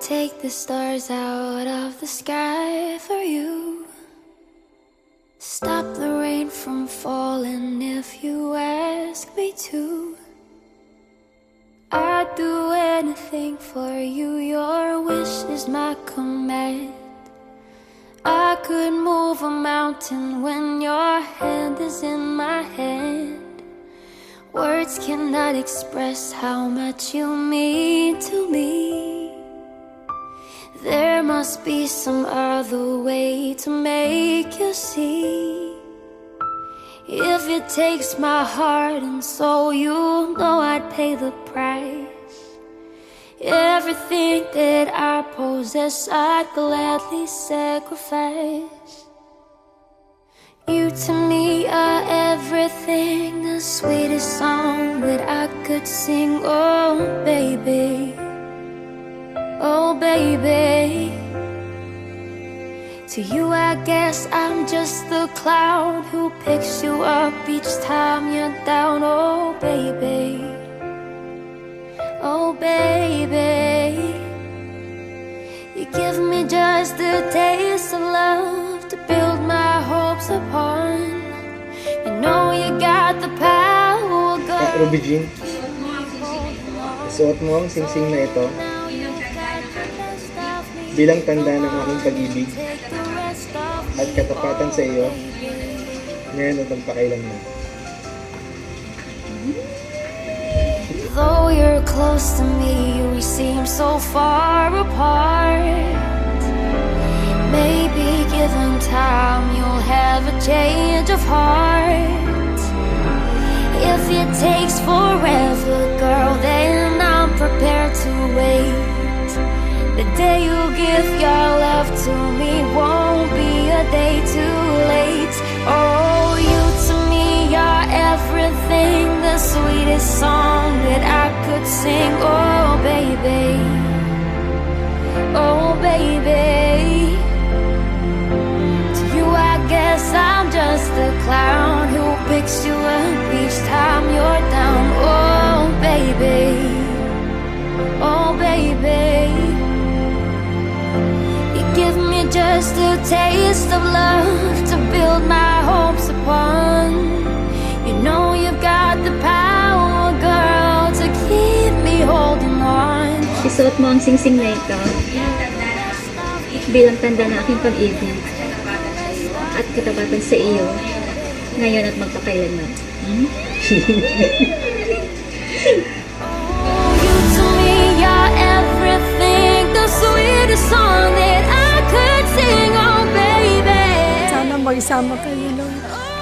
take the stars out of the sky for you. Stop the rain from falling if you ask me to. I'd do anything for you, your wish is my command. I could move a mountain when your hand is in my hand. Words cannot express how much you mean to me. There must be some other way to make you see. If it takes my heart and soul, you know I'd pay the price. Everything that I possess, I'd gladly sacrifice. You to me are everything, the sweetest song that I could sing. Oh baby, oh baby. To you I guess I'm just the cloud who picks you up each time you're down. Oh baby, oh baby. You give me just a taste of love to build my hopes upon. You know you got the power, girl. Ruby Jean, isuot mo ang singsing na ito bilang tanda ng aking pag-ibig at katapatan sa iyo ngayon at magpakailanman. Though you're close to me, we seem so far apart. Maybe given time, you'll have a change of heart. If it takes forever, girl, then I'm prepared to wait. The day you give your love to me won't be a day too late. Oh, you to me are everything, the sweetest song that I could sing. Oh baby, oh baby. To you I guess I'm just a clown who picks you up each time you're down. Oh baby, oh baby. You give me just a taste of love to build my hopes upon. You know you've got the power, girl, to keep me holding on. Isuot mo ang singsing na ito bilang tanda ng aking pag-ibig at katapatan sa iyo ngayon at magpakailanman. You to me are everything, the sweetest song that I could sing. Oh baby, Sana magsama kayo ng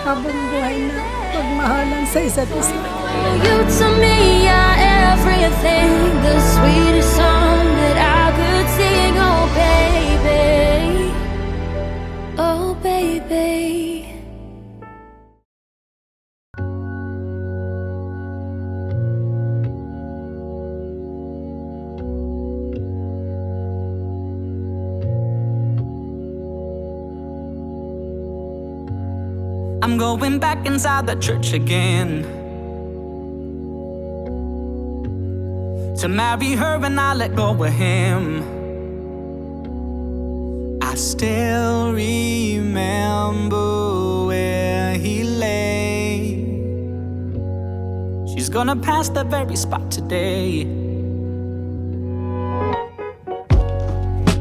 habang buhay na magmahalan sa isa't isa. you to me are everything, the sweetest song that I could sing. Oh baby, oh baby. I'm going back inside the church again to marry her and I let go of him. I still remember where he lay. She's gonna pass the very spot today.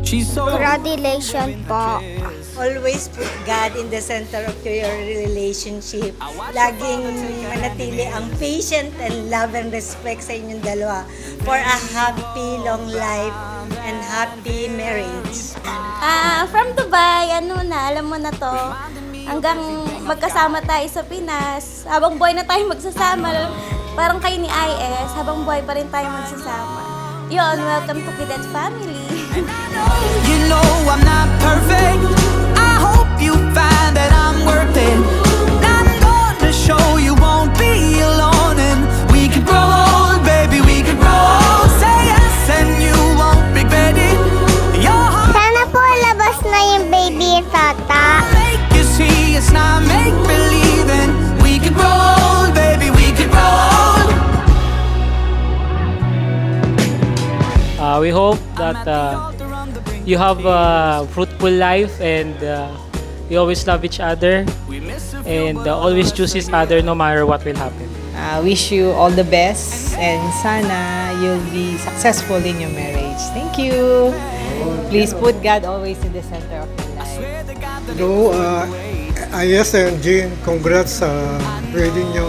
She's so Congratulations po. Always put God in the center of your relationship. Laging manatili ang patient and love and respect sa inyong dalawa for a happy, long life and happy marriage. From Dubai, alam mo na to. Hanggang magkasama tayo sa Pinas. Habang buhay na tayo magsasama. Parang kayo ni IS, habang buhay pa rin tayo magsasama. Yun, welcome to Kidet Family. you know I'm not perfect. I hope you find that I'm worth it. I'm gonna show you won't be alone, and we can grow old, baby, we can grow old. Say yes and you won't regret it. Your heart Sana po labas na yung baby tata. make you see it's not make believe, and we can grow old, baby, we can grow old. We hope that you have a fruitful life and you always love each other and always choose each other no matter what will happen. Wish you all the best and sana you'll be successful in your marriage. Thank you. Please put God always in the center of your life. Hello, Ayes and Jean, congrats sa wedding nyo.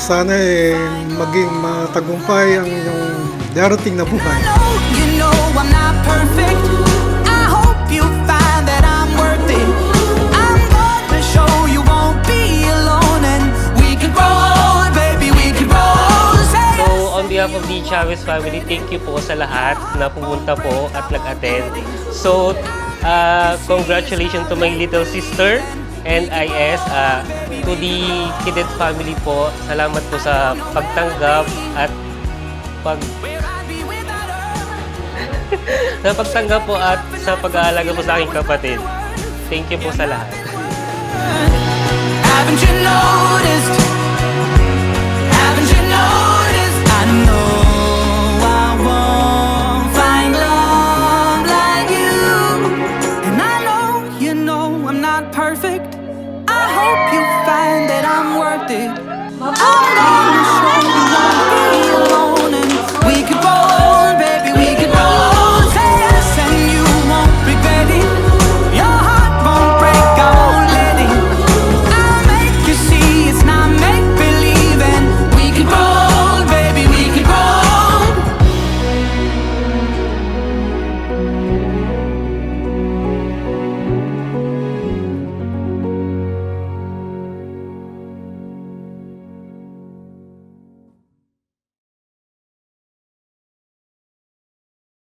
Sana maging matagumpay ang inyong darating na buhay. You know I'm not perfect. I hope you find that I'm worth it. I'm gonna show you won't be alone and we can grow old, baby, we can grow old. So on behalf of the Chavez family, thank you po sa lahat na pumunta po at nag-attend. So congratulations to my little sister and IS, to the Kidet family po. Salamat po sa pagtanggap at sa pagtanggap po at sa pag-aalaga po sa aking kapatid. Thank you po sa lahat. Haven't you noticed? Haven't you noticed? I know I won't find love like you. And I know you know I'm not perfect. I hope you find that I'm worth it. I'm gonna